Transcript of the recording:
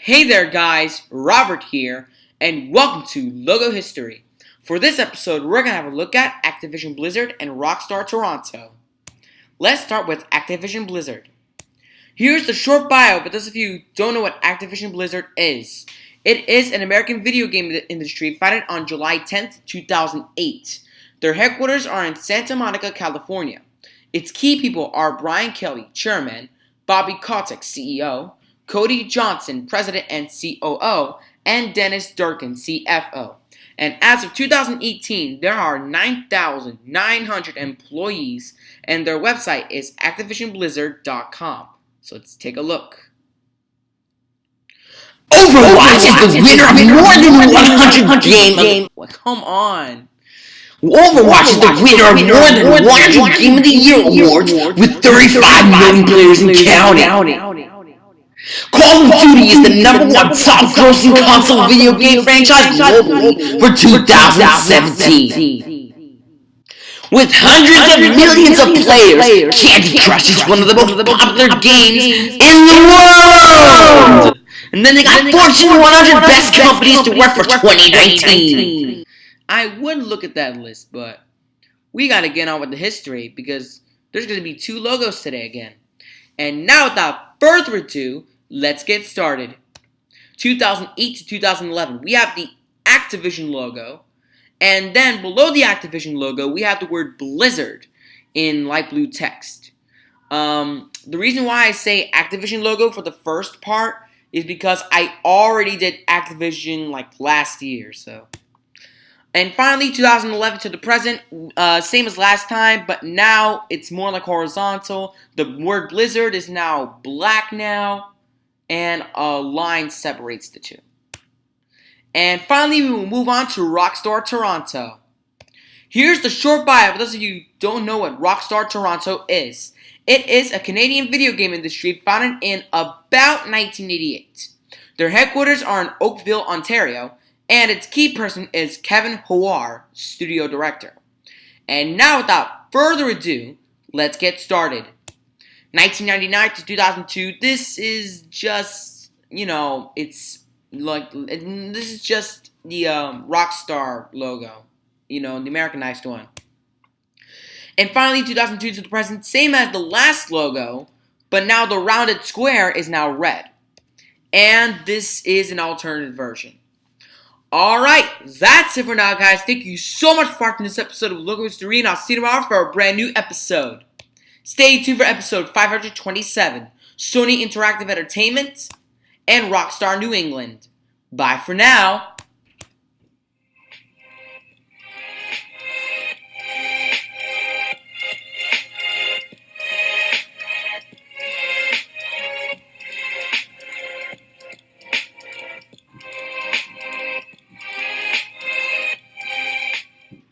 Hey there guys, Robert here, and welcome to Logo History. For this episode, we're going to have a look at Activision Blizzard and Rockstar Toronto. Let's start with Activision Blizzard. Here's the short bio for those of you who don't know what Activision Blizzard is. It is an American video game industry founded on July 10th, 2008. Their headquarters are in Santa Monica, California. Its key people are Brian Kelly, Chairman, Bobby Kotick, CEO, Cody Johnson, President and COO, and Dennis Durkin, CFO. And as of 2018, there are 9,900 employees, and their website is ActivisionBlizzard.com. So let's take a look. Overwatch is the winner of more than 100 games. Come on. Overwatch is the winner of more than 100 Game of the Year awards with 35 million players and counting. Call of Duty is the number one top-grossing console video game franchise globally for 2017. With hundreds of millions of players, Candy Crush is one of the most popular games in the world! And then they got Fortune 100 Best Companies to Work for 2019. I would look at that list, but we gotta get on with the history because there's gonna be two logos today again. And now without further ado, let's get started. 2008 to 2011, we have the Activision logo, and then below the Activision logo, we have the word Blizzard in light blue text. The reason why I say Activision logo for the first part is because I already did Activision like last year, so. And finally, 2011 to the present, same as last time, but now it's more like horizontal. The word Blizzard is now black now, and a line separates the two. And finally, we will move on to Rockstar Toronto. Here's the short bio for those of you who don't know what Rockstar Toronto is. It is a Canadian video game industry founded in about 1988. Their headquarters are in Oakville, Ontario, and its key person is Kevin Howard, studio director. And now without further ado, let's get started. 1999 to 2002, this is just, it's like, this is just the Rockstar logo, the Americanized one. And finally, 2002 to the present, same as the last logo, but now the rounded square is now red. And this is an alternative version. Alright, that's it for now, guys. Thank you so much for watching this episode of Logo History, and I'll see you tomorrow for a brand new episode. Stay tuned for episode 527, Sony Interactive Entertainment and Rockstar New England. Bye for now.